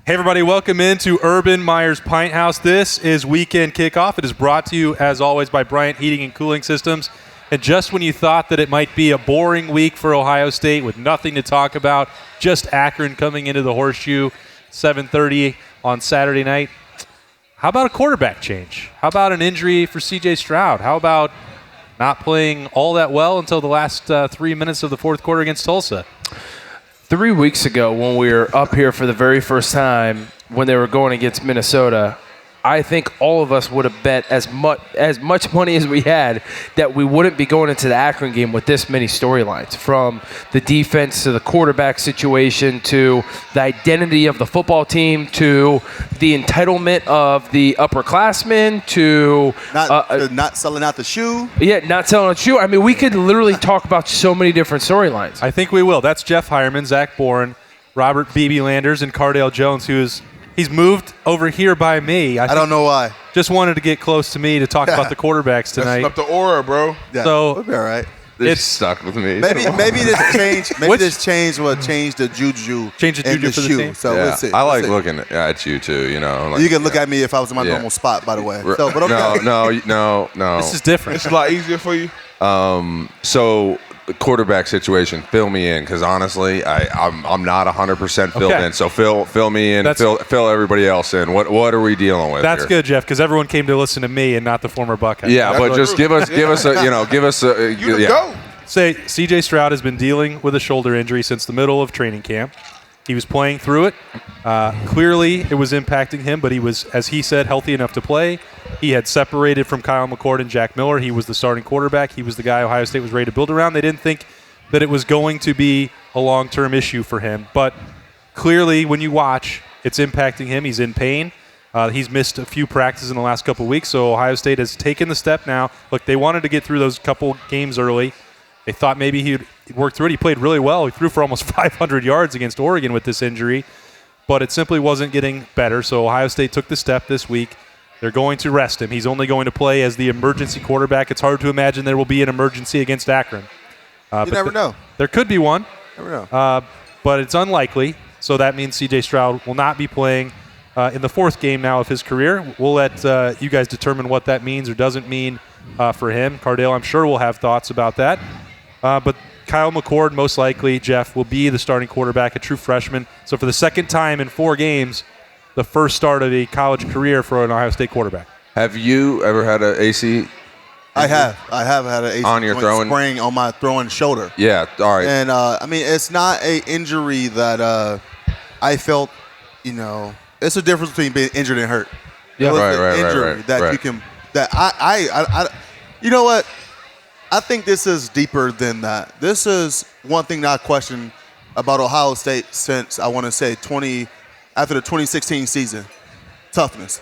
Hey everybody, welcome into Urban Meyer's Pint House. This is Weekend Kickoff. It is brought to you, as always, by Bryant Heating and Cooling Systems. And just when you thought that it might be a boring week for Ohio State with nothing to talk about, just Akron coming into the Horseshoe, 7:30 on Saturday night, how about a quarterback change? How about an injury for C.J. Stroud? How about not playing all that well until the last 3 minutes of the fourth quarter against Tulsa? 3 weeks ago when we were up here for the very first time when they were going against Minnesota, I think all of us would have bet as much money as we had that we wouldn't be going into the Akron game with this many storylines, from the defense to the quarterback situation to the identity of the football team to the entitlement of the upperclassmen to not selling out the shoe. Yeah, not selling out the shoe. I mean, we could literally talk about so many different storylines. I think we will. That's Jeff Hireman, Zach Bourne, Robert Beebe Landers, and Cardale Jones, he's moved over here by me. I don't know why. Just wanted to get close to me to talk about the quarterbacks tonight. Messing up the aura, bro. Yeah, so we'll be all right. It's stuck with me. Maybe this change. Maybe this change will change the juju. Change the juju in the for the shoe. team? So Yeah, we'll see. I like We'll see. looking at you too. You know, like, You can look at me if I was in my normal spot, by the way. So, but okay. No. This is different. It's a lot easier for you. So the quarterback situation, fill me in, because honestly, I'm not 100% filled in. So fill me in. Fill everybody else in. What are we dealing with? That's here? good, Jeff, because everyone came to listen to me and not the former Buckeye. Yeah, but just give us a Go. Say C.J. Stroud has been dealing with a shoulder injury since the middle of training camp. He was playing through it. Clearly, it was impacting him, but he was, as he said, healthy enough to play. He had separated from Kyle McCord and Jack Miller. He was the starting quarterback. He was the guy Ohio State was ready to build around. They didn't think that it was going to be a long-term issue for him. But clearly, when you watch, it's impacting him. He's in pain. He's missed a few practices in the last couple of weeks, so Ohio State has taken the step now. Look, they wanted to get through those couple games early. They thought maybe he'd work through it. He played really well. He threw for almost 500 yards against Oregon with this injury, but it simply wasn't getting better. So Ohio State took the step this week. They're going to rest him. He's only going to play as the emergency quarterback. It's hard to imagine there will be an emergency against Akron. You never know. There could be one. Never know. But it's unlikely. So that means C.J. Stroud will not be playing in the fourth game now of his career. We'll let you guys determine what that means or doesn't mean for him. Cardale, I'm sure, will have thoughts about that. But Kyle McCord, most likely, Jeff, will be the starting quarterback, a true freshman. So for the second time in 4 games, the first start of a college career for an Ohio State quarterback. Have you ever had an AC? I have had an AC on your throwing sprain on my throwing shoulder. Yeah, all right. And I mean, it's not an injury that I felt. It's a difference between being injured and hurt. Yeah, right. Injury that right. you can. That I. You know what? I think this is deeper than that. This is one thing that I question about Ohio State since, I want to say, after the 2016 season. Toughness.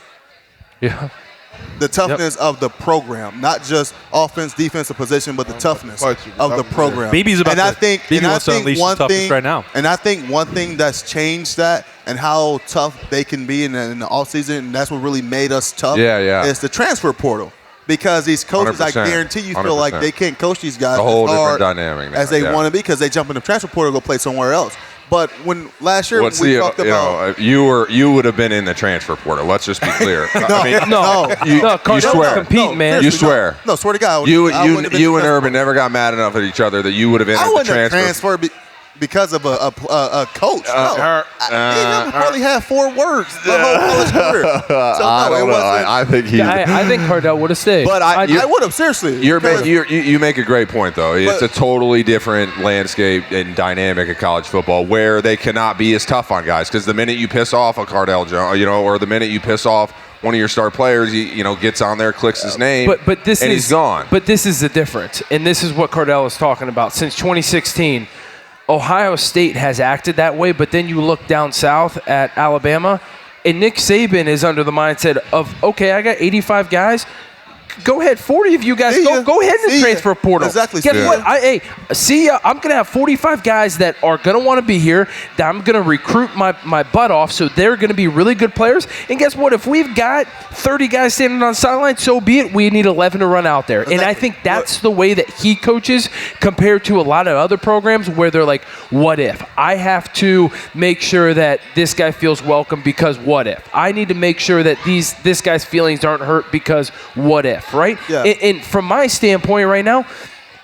Yeah. The toughness of the program, not just offense, defensive position, but the toughness of the program. Beebe's about Beebe wants to unleash his toughness right now. And I think one thing that's changed that and how tough they can be in the offseason, and that's what really made us tough, is the transfer portal. Because these coaches, I guarantee you, feel like they can't coach these guys a whole as hard different dynamic now, as they want to be, because they jump in the transfer portal to go play somewhere else. But when last year we talked about, you would have been in the transfer portal. Let's just be clear. You swear, compete, man. You swear. No, swear to God. You and Urban never got mad enough at each other that you would have entered the transfer. Because of a coach. No. He hardly had 4 words the whole college career. So I think I think Cardale would have stayed. But I would have, seriously. You make a great point, though. It's a totally different landscape and dynamic of college football where they cannot be as tough on guys. Because the minute you piss off a Cardale Jones, or the minute you piss off one of your star players, he gets on there, clicks his name, he's gone. But this is the difference, and this is what Cardale is talking about. Since 2016, Ohio State has acted that way, but then you look down south at Alabama, and Nick Saban is under the mindset of, okay, I got 85 guys. Go ahead. 40 of you guys, go ahead in the transfer portal. Exactly. Guess what? See ya. I'm going to have 45 guys that are going to want to be here, that I'm going to recruit my butt off, so they're going to be really good players. And guess what? If we've got 30 guys standing on the sideline, so be it. We need 11 to run out there. Exactly. And I think that's the way that he coaches compared to a lot of other programs where they're like, what if? I have to make sure that this guy feels welcome because what if? I need to make sure that this guy's feelings aren't hurt because what if, right? Yeah. And from my standpoint right now,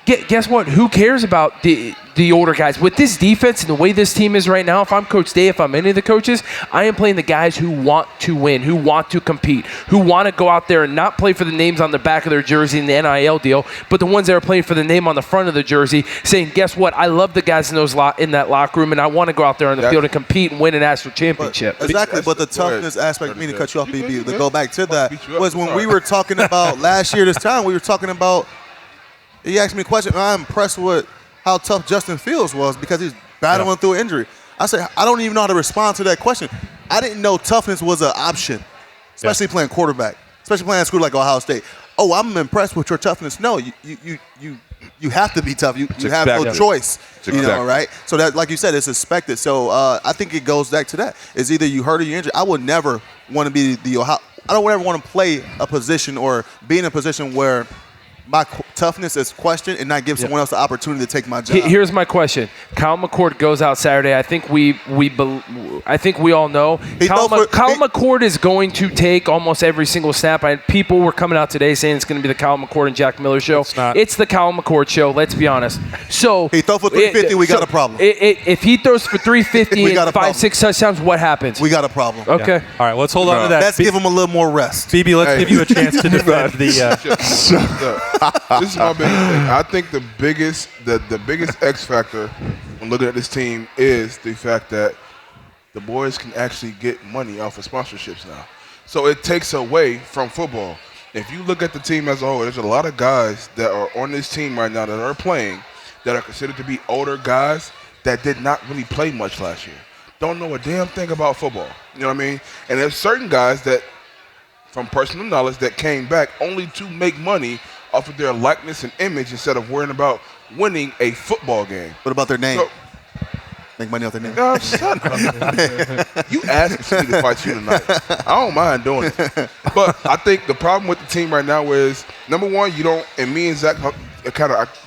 guess what? Who cares about the older guys? With this defense and the way this team is right now, if I'm Coach Day, if I'm any of the coaches, I am playing the guys who want to win, who want to compete, who want to go out there and not play for the names on the back of their jersey in the NIL deal, but the ones that are playing for the name on the front of the jersey, saying, guess what? I love the guys in that locker room, and I want to go out there on the field and compete and win a national championship. Exactly, but the toughness aspect, me to cut you off, BB, to go back to that, was when we were talking about last year this time, we were talking about, he asked me a question, and I'm impressed with how tough Justin Fields was because he's battling through an injury. I said, I don't even know how to respond to that question. I didn't know toughness was an option, especially playing quarterback, especially playing at a school like Ohio State. Oh, I'm impressed with your toughness. No, you have to be tough. You have no choice, right? So that, like you said, it's expected. So I think it goes back to that. It's either you hurt or you injured. I would never want to be I don't ever want to play a position or be in a position where my toughness is questioned and not give someone else the opportunity to take my job. Here's my question. Kyle McCord goes out Saturday. I think we all know. Kyle McCord is going to take almost every single snap. People were coming out today saying it's going to be the Kyle McCord and Jack Miller show. It's the Kyle McCord show, let's be honest. So he throws for 350, we got a problem. If he throws for 350 and 5-6 touchdowns, what happens? We got a problem. Okay. Yeah. All right, let's hold on to that. Let's give him a little more rest. BB, let's give you a chance to defend the this is my biggest thing. I think the biggest X factor when looking at this team is the fact that the boys can actually get money off of sponsorships now. So it takes away from football. If you look at the team as a whole, there's a lot of guys that are on this team right now that are playing that are considered to be older guys that did not really play much last year. Don't know a damn thing about football. You know what I mean? And there's certain guys that, from personal knowledge, that came back only to make money off of their likeness and image instead of worrying about winning a football game. What about their name? Make money off their name. No, shut up. You asked me to fight you tonight. I don't mind doing it. But I think the problem with the team right now is, number one, you don't, and me and Zach I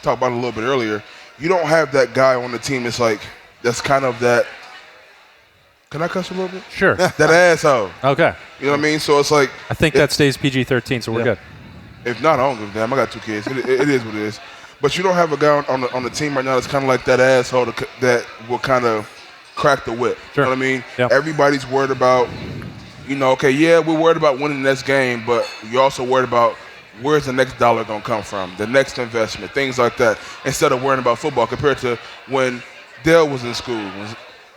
talked about it a little bit earlier, you don't have that guy on the team that's kind of that, can I cuss a little bit? Sure. That asshole. Okay. You know what I mean? So it's like. I think that stays PG-13, so we're good. If not, I don't give a damn. I got 2 kids. It is what it is. But you don't have a guy on the team right now that's kind of like that asshole that will kind of crack the whip. Sure. You know what I mean? Yep. Everybody's worried about, we're worried about winning the next game, but you're also worried about where's the next dollar going to come from, the next investment, things like that, instead of worrying about football compared to when Dale was in school,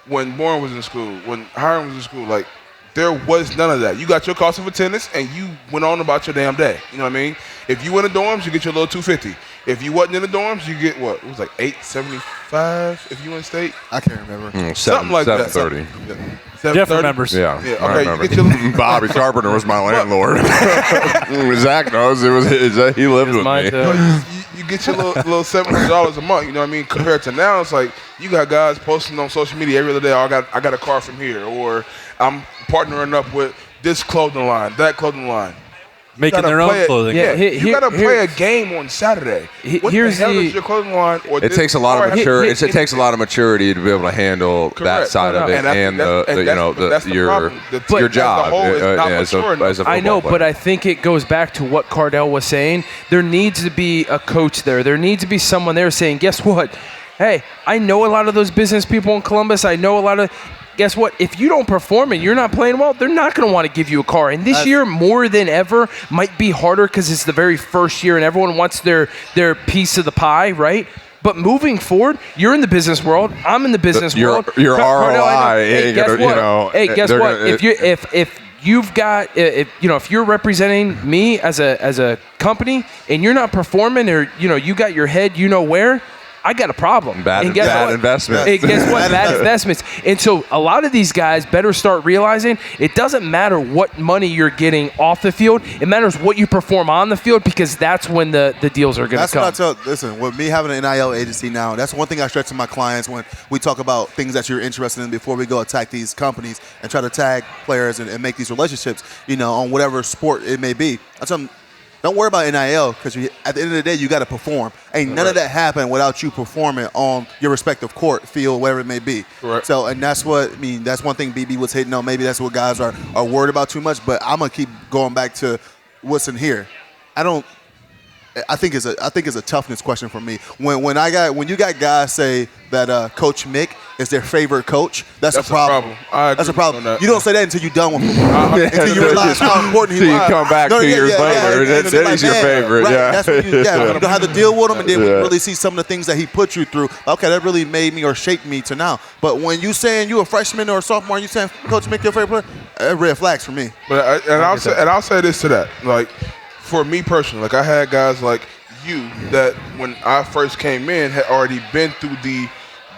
when Bourne was in school, when Hiram was in school. Like, there was none of that. You got your cost of attendance, and you went on about your damn day. You know what I mean? If you in the dorms, you get your little $250. If you wasn't in the dorms, you get what? It was like $875 if you in state. I can't remember. Something like that. $730. Jeff remembers. Yeah, okay, I remember. Bobby Carpenter was my landlord. Zach knows he lived with me. You get your little $700 a month. You know what I mean? Compared to now, it's like you got guys posting on social media every other day. Oh, I got a car from here, or I'm partnering up with this clothing line, that clothing line. Making their own clothing. Yeah, you got to play a game on Saturday. What the hell is your clothing line? Or it takes a lot of maturity. It takes a lot of maturity to be able to handle that side of it, and your job as a football I know, player. but I think it goes back to what Cardell was saying. There needs to be a coach there. There needs to be someone there saying, guess what? Hey, I know a lot of those business people in Columbus. I know a lot of. Guess what? If you don't perform and you're not playing well, they're not going to want to give you a car. And this year, more than ever, might be harder because it's the very first year and everyone wants their piece of the pie, right? But moving forward, you're in the business world. I'm in the business world. Your ROI. Hey, guess what? Guess what? If you're representing me as a company and you're not performing, or you got your head, where. I got a problem. Bad investment. Hey, guess what? Bad investments. And so a lot of these guys better start realizing it doesn't matter what money you're getting off the field. It matters what you perform on the field, because that's when the deals are going to come. That's what I tell. Listen, with me having an NIL agency now, that's one thing I stress to my clients when we talk about things that you're interested in before we go attack these companies and try to tag players and make these relationships, on whatever sport it may be. I tell them, don't worry about NIL, because at the end of the day, you got to perform. Ain't none of that happen without you performing on your respective court, field, whatever it may be. Right. So, and that's that's one thing BB was hitting on. Maybe that's what guys are worried about too much, but I'm going to keep going back to what's in here. I think it's a toughness question for me. When you got guys say that Coach Mick is their favorite coach, that's a problem. That's a problem. You don't say that until you're done with football. Until you realize how important he was. Until you come back 2 years later, then he's your favorite. Right. Yeah. That's when you don't have to deal with him, and then we really see some of the things that he put you through. Okay, that really made me or shaped me to now. But when you saying you a freshman or a sophomore, and you saying Coach Mick your favorite player, red flags for me. But I'll say this to that, like. For me personally, like I had guys like you that when I first came in had already been through the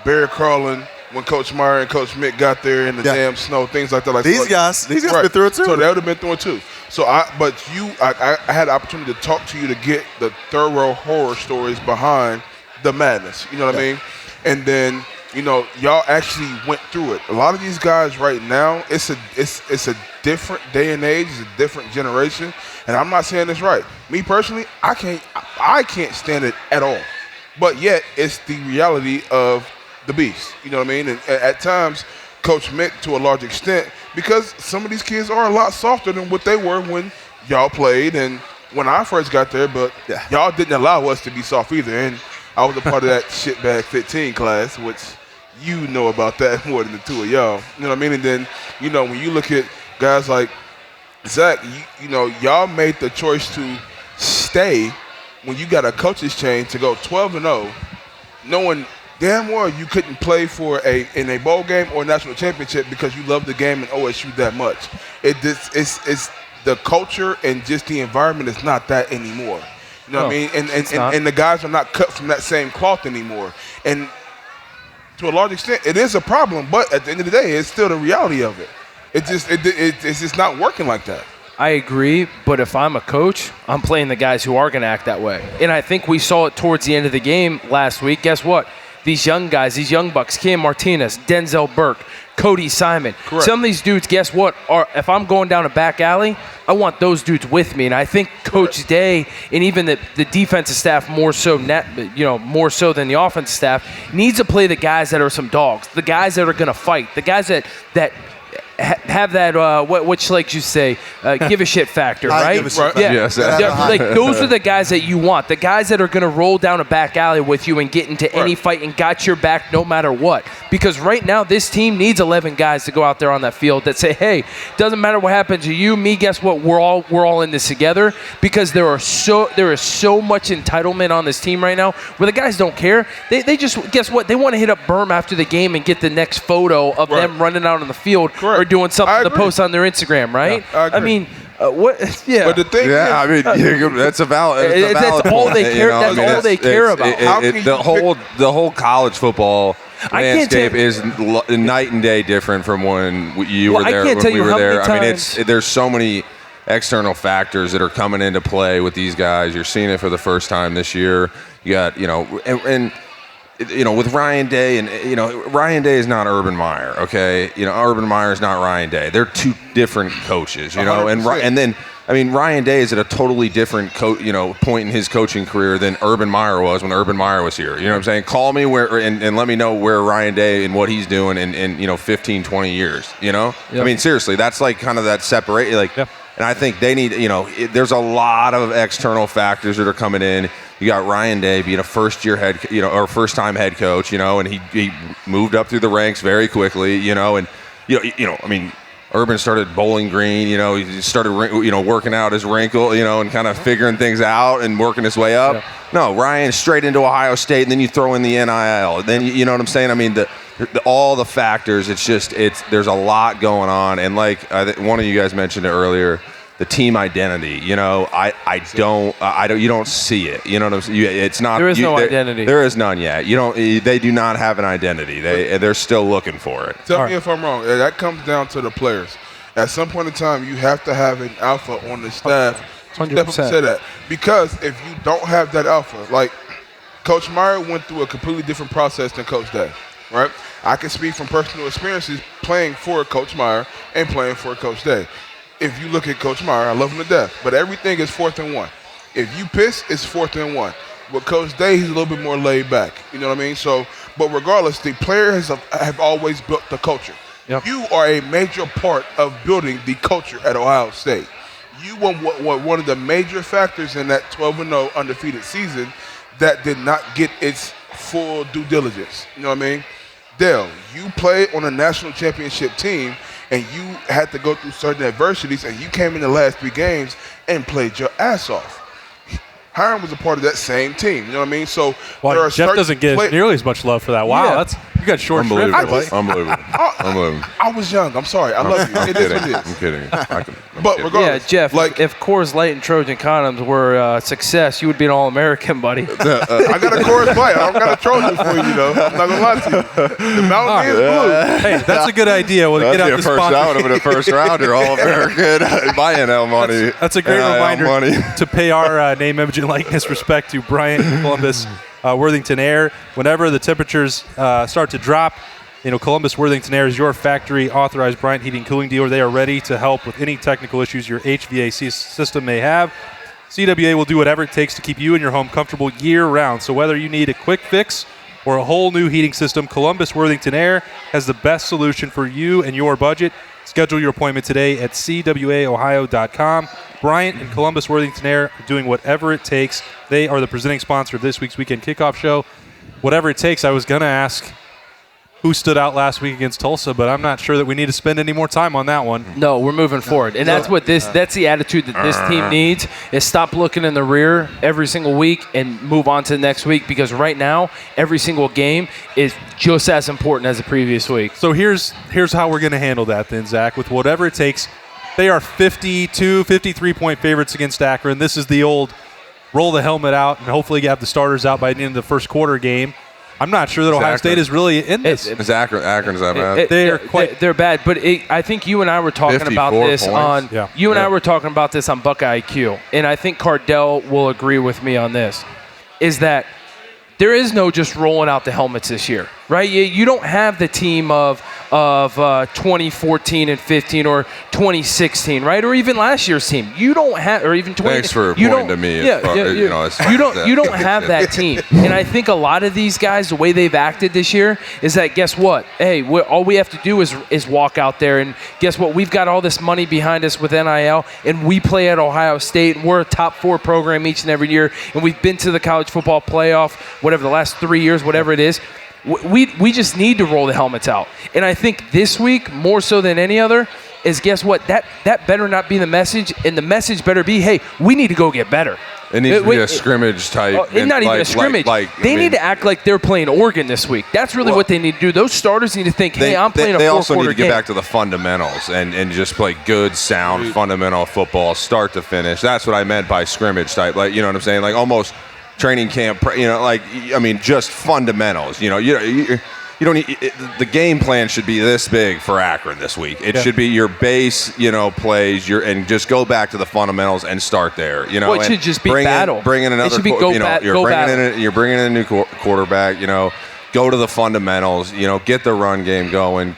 bear crawling when Coach Meyer and Coach Mick got there in the damn snow, things like that. Like these guys been through it too. So they would have been through it too. So I had the opportunity to talk to you to get the thorough horror stories behind the madness. You know what I mean? And then y'all actually went through it. A lot of these guys right now, it's a different day and age, it's a different generation. And I'm not saying this right. Me personally, I can't stand it at all. But yet, it's the reality of the beast. You know what I mean? And at times, Coach Mick, to a large extent, because some of these kids are a lot softer than what they were when y'all played and when I first got there. But y'all didn't allow us to be soft either. And I was a part of that shitbag 15 class, which you know about that more than the two of y'all. You know what I mean? And then, when you look at guys like Zach, y'all made the choice to stay when you got a coach's change to go 12-0, knowing damn well you couldn't play in a bowl game or a national championship because you love the game and OSU that much. It's the culture and just the environment is not that anymore. You know what I mean? And the guys are not cut from that same cloth anymore. And to a large extent, it is a problem, but at the end of the day, it's still the reality of it. It's just not working like that. I agree, but if I'm a coach, I'm playing the guys who are going to act that way. And I think we saw it towards the end of the game last week. Guess what? These young guys, these young bucks, Cam Martinez, Denzel Burke, Cody Simon. Correct. Some of these dudes, guess what? If I'm going down a back alley, I want those dudes with me. And I think Coach Day and even the defensive staff more so than the offensive staff needs to play the guys that are some dogs, the guys that are going to fight, the guys that have that what like you say give a shit factor, right? Yeah. Yes. Like those are the guys that you want, the guys that are going to roll down a back alley with you and get into any fight and got your back no matter what. Because right now this team needs 11 guys to go out there on that field that say, hey, doesn't matter what happens to you, me, guess what, we're all in this together. Because there is so much entitlement on this team right now where the guys don't care. They just, guess what, they want to hit up Berm after the game and get the next photo of them running out on the field or doing something to post on their Instagram, right? Yeah, I mean, what? Yeah. But the thing is, that's a valid. That's all they care. That's all they care about. The whole college football landscape is night and day different from when you were there. When we were there, I mean, there's so many external factors that are coming into play with these guys. You're seeing it for the first time this year. You got and with Ryan Day, and Ryan Day is not Urban Meyer, okay? Urban Meyer is not Ryan Day. They're two different coaches, and then Ryan Day is at a totally different point in his coaching career than Urban Meyer was when Urban Meyer was here. You know what I'm saying? Call me and let me know where Ryan Day and what he's doing in 15, 20 years. Yep. I mean, seriously, that's like kind of that separate And I think they need, there's a lot of external factors that are coming in. You got Ryan Day being a first-time head coach, and he moved up through the ranks very quickly, and Urban started Bowling Green, he started working out his wrinkle, and kind of figuring things out and working his way up. Yeah. No, Ryan straight into Ohio State, and then you throw in the NIL. Then you know what I'm saying? I mean, all the factors. There's a lot going on, and like one of you guys mentioned it earlier. the team identity. You know, I don't. You don't see it. You know what I'm saying? It's not. There is no identity. There is none yet. You don't. They do not have an identity. They're still looking for it. Tell me if I'm wrong. That comes down to the players. At some point in time, you have to have an alpha on the staff. 100%. Say that, because if you don't have that alpha, like Coach Meyer went through a completely different process than Coach Day, right? I can speak from personal experiences playing for Coach Meyer and playing for Coach Day. If you look at Coach Meyer, I love him to death, but everything is 4th and 1. If you piss, it's 4th and 1. With Coach Day, he's a little bit more laid back. You know what I mean? So, but regardless, the players have always built the culture. Yep. You are a major part of building the culture at Ohio State. You were one of the major factors in that 12-0 undefeated season that did not get its full due diligence. You know what I mean? Dale, you played on a national championship team, and you had to go through certain adversities, and you came in the last 3 games and played your ass off. Hiram was a part of that same team. You know what I mean? So well, Jeff doesn't get nearly as much love for that. Wow, you got short shrift. Unbelievable. I was young. I'm sorry. I love you. It is what it is. I'm kidding. But regardless, yeah, Jeff, if Coors Light and Trojan condoms were a success, you would be an All-American, buddy. I got a Coors Light. I don't got a Trojan for you, though. I'm not going to lie to you. The mountain is blue. Hey, that's a good idea. We'll get out the sponsor. That would have been a first-rounder All-American. Buy NL money. That's a great reminder to pay our name, image, and likeness respect to Bryant Columbus Worthington Air. Whenever the temperatures start to drop, Columbus Worthington Air is your factory authorized Bryant heating and cooling dealer. They are ready to help with any technical issues your HVAC system may have. CWA will do whatever it takes to keep you and your home comfortable year-round. So whether you need a quick fix or a whole new heating system, Columbus Worthington Air has the best solution for you and your budget. Schedule your appointment today at cwaohio.com. Bryant and Columbus Worthington Air are doing whatever it takes. They are the presenting sponsor of this week's Weekend Kickoff Show. Whatever it takes, I was going to ask who stood out last week against Tulsa, but I'm not sure that we need to spend any more time on that one. No, we're moving forward. And that's the attitude that this team needs, is stop looking in the rear every single week and move on to the next week, because right now, every single game is just as important as the previous week. So here's how we're going to handle that then, Zach. With whatever it takes, they are 53-point favorites against Akron. This is the old roll the helmet out and hopefully have the starters out by the end of the first quarter game. I'm not sure that Ohio State is really in this. Is Akron's that bad? They're bad, but I think you and I were talking about this points. I were talking about this on Buckeye Q, and I think Cardell will agree with me on this, is that there is no just rolling out the helmets this year, right? You don't have the team of 2014 and 15 or 2016, right? Or even last year's team. You don't have, or even 20. Thanks for pointing to me. You don't have that team. And I think a lot of these guys, the way they've acted this year is that, guess what? Hey, all we have to do is walk out there, and guess what? We've got all this money behind us with NIL, and we play at Ohio State, and we're a top 4 program each and every year, and we've been to the college football playoff, whatever, the last 3 years, whatever it is. We just need to roll the helmets out. And I think this week, more so than any other, is guess what? That better not be the message, and the message better be, hey, we need to go get better. It needs to be a scrimmage type. It's not even a scrimmage. They need to act like they're playing Oregon this week. That's really what they need to do. Those starters need to think, hey, I'm playing a 4-quarter game. They also need to get back to the fundamentals and just play good, sound, fundamental football, start to finish. That's what I meant by scrimmage type. You know what I'm saying? Almost training camp, just fundamentals. You don't need, the game plan should be this big for Akron this week. It should be your base, plays, and just go back to the fundamentals and start there. It should just be battle. Bring in another. It should be you're bringing in a new quarterback. Go to the fundamentals. Get the run game going.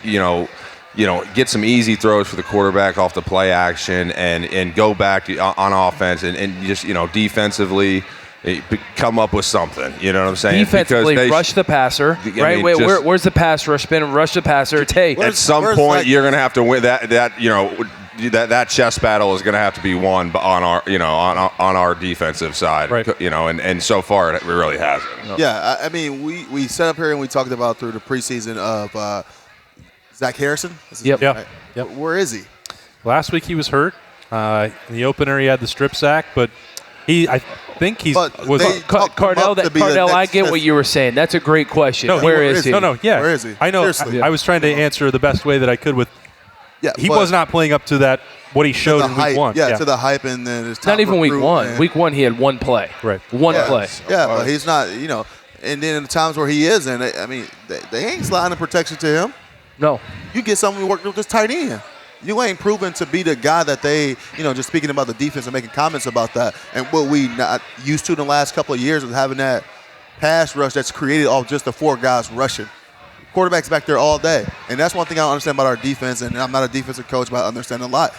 Get some easy throws for the quarterback off the play action, and go back on offense and just defensively. Come up with something, you know what I'm saying? Defensively, rush the passer, right? Where's the pass rush? Spin and rush the passer. At some point, you're going to have to win that chess battle is going to have to be won on our defensive side, right? And so far it really hasn't. Yeah, I mean, we set up here and we talked about through the preseason of Zach Harrison. Yep. Yep. Where is he? Last week he was hurt. In the opener he had the strip sack, but I think he's Cardell. I get what you were saying. That's a great question. Where is he? Yeah. Where is he? I know. Seriously. I was trying to answer the best way that I could with Yeah, he but was not playing up to that what he showed in hype, week 1. to the hype, and then his top Not even week recruit, 1. and- Week 1, he had one play. Right. One play. Yeah, but he's not, and then in the times where he is, and they ain't sliding protection to him. No. You get someone who worked with this tight end. You ain't proven to be the guy that they, just speaking about the defense and making comments about that, and what we not used to in the last couple of years of having that pass rush that's created off just the 4 guys rushing. Quarterback's back there all day, and that's one thing I don't understand about our defense, and I'm not a defensive coach, but I understand a lot.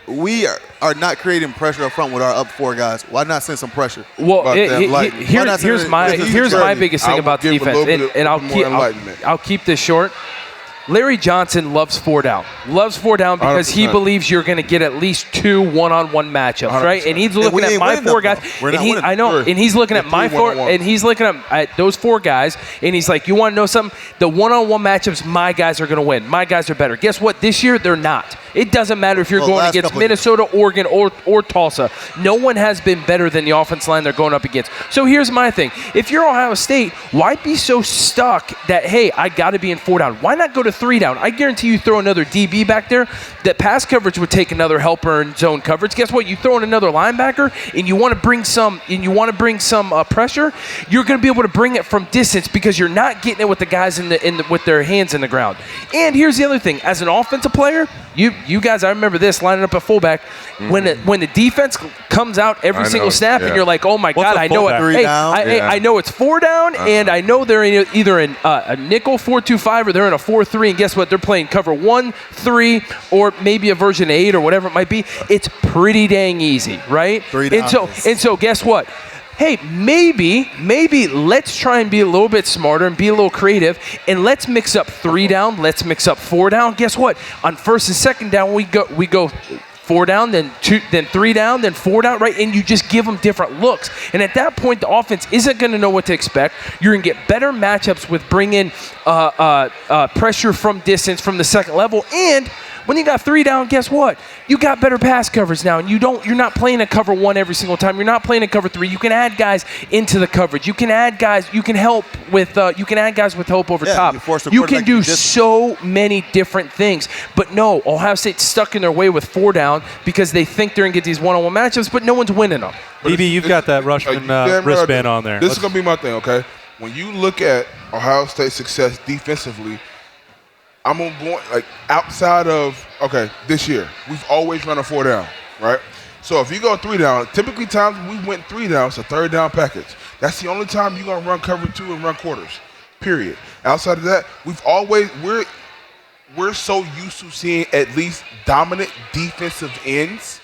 We are not creating pressure up front with our up 4 guys. Why not send some pressure? Well, here's here's my biggest thing about give a defense, little bit and more enlightenment. I'll keep this short. Larry Johnson loves 4 down. Loves 4 down because he 100%. believes you're going to get at least 2 one-on-one matchups, 100%. right? And he's looking at my 4 guys. I know, and he's looking at my 4, and he's looking at those 4 guys, and he's like, you want to know something? The one-on-one matchups, my guys are going to win. My guys are better. Guess what? This year, they're not. It doesn't matter if you're going against Minnesota, Oregon, or Tulsa. No one has been better than the offensive line they're going up against. So here's my thing. If you're Ohio State, why be so stuck that, hey, I got to be in 4 down? Why not go to 3 down? I guarantee you throw another DB back there, that pass coverage would take another helper in zone coverage. Guess what? You throw in another linebacker, and you want to bring some pressure. You're going to be able to bring it from distance because you're not getting it with the guys with their hands in the ground. And here's the other thing: as an offensive player, you guys, I remember this lining up at fullback when the defense comes out every single snap, and you're like, oh my God, I know it. Hey, I know it's 4 down, and I know they're either in a nickel 4-2-5 or they're in a 4-3. And guess what? They're playing cover 1, 3, or maybe a version 8 or whatever it might be. It's pretty dang easy, right? 3 down. And so guess what? Hey, maybe let's try and be a little bit smarter and be a little creative, and let's mix up 3 down, let's mix up 4 down. Guess what? On 1st and 2nd down, we go 4 down, then 3 down, then 4 down, right? And you just give them different looks. And at that point, the offense isn't going to know what to expect. You're going to get better matchups with bringing pressure from distance from the second level. And when you got 3 down, guess what? You got better pass coverage now, and you're not playing a cover 1 every single time. You're not playing a cover 3. You can add guys into the coverage. You can add guys. You can help with. You can add guys with help over top. You can do so many different things. But no, Ohio State's stuck in their way with 4 down because they think they're gonna get these one-on-one matchups, but no one's winning them. BB, you've got that Rushman wristband on there. This is gonna be my thing, okay? When you look at Ohio State's success defensively, I'm going like outside of this year we've always run a 4 down, right? So if you go 3 down, typically times we went 3 down, it's a 3rd down package. That's the only time you're gonna run cover 2 and run quarters. Period. Outside of that, we're so used to seeing at least dominant defensive ends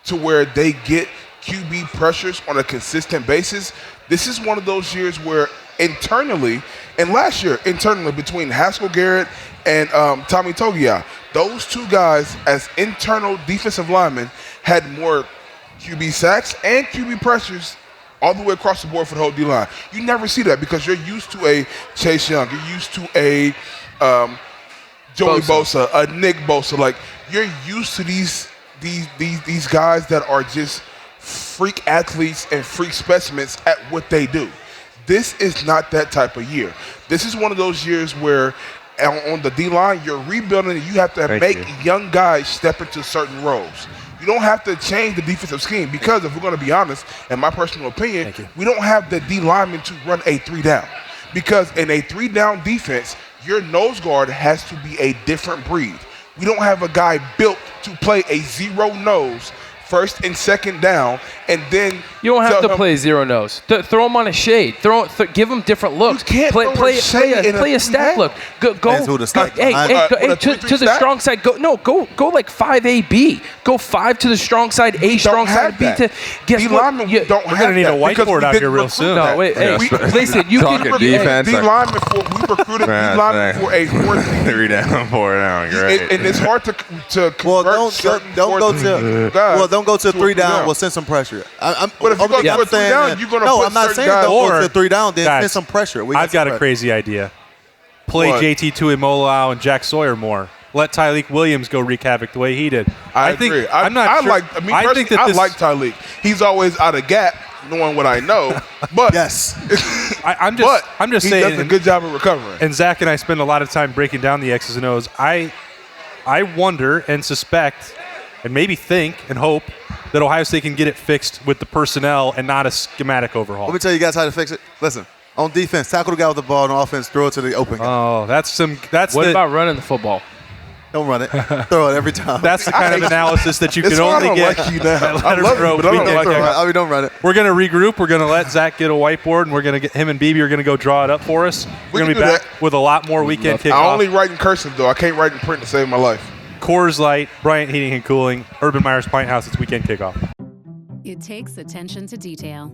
to where they get QB pressures on a consistent basis. This is one of those years where internally, and last year internally between Haskell Garrett and Tommy Togiai, those 2 guys as internal defensive linemen had more QB sacks and QB pressures all the way across the board for the whole D-line. You never see that because you're used to a Chase Young, you're used to a Joey Bosa, a Nick Bosa. Like, you're used to these guys that are just freak athletes and freak specimens at what they do. This is not that type of year. This is one of those years where on the D-line, you're rebuilding and you have to make young guys step into certain roles. You don't have to change the defensive scheme because if we're going to be honest, in my personal opinion, we don't have the D lineman to run a 3 down. Because in a 3 down defense, your nose guard has to be a different breed. We don't have a guy built to play a 0 nose 1st and 2nd down, and then you don't have to play 0 nose. Throw him on a shade. Give him different looks. You can't play a stack look. Go to the strong side. Go like 5 AB. Go 5 to the strong side. A strong side. B to. Guess what? We're gonna need a whiteboard out here real soon. No, wait. Listen, you can defense. We recruited D linemen for a 3 down, 4 down. Great. And it's hard to convert. Don't go to 3 down. We'll send some pressure. But if you go to 3 down, you're going to put I'm not saying guys. don't go to 3 down. Then Guys, send some pressure. I've got a crazy idea. Play JT Tuimoloau and Jack Sawyer more. Let Tyleik Williams go wreak havoc the way he did. I agree. I like Tyleik. He's always out of gap, knowing what I know. But yes, I'm just saying. He does a good job of recovering. And Zach and I spend a lot of time breaking down the X's and O's. I wonder and suspect and maybe think and hope that Ohio State can get it fixed with the personnel and not a schematic overhaul. Let me tell you guys how to fix it. Listen, on defense, tackle the guy with the ball. On offense, throw it to the open guy. Oh, What about running the football? Don't run it. Throw it every time. That's the kind of analysis that you It's can why I only don't get like you now. at I love Lettermen Row you, but I don't weekend like you. kickoff. I mean, don't run it. We're going to regroup. We're going to let Zach get a whiteboard, and we're going to get him and BB are going to go draw it up for us. We're going to be can do back with a lot more weekend kickoff. I only write in cursive, though. I can't write in print to save my life. Coors Light, Bryant Heating and Cooling, Urban Myers Pint House. It's weekend kickoff. It takes attention to detail.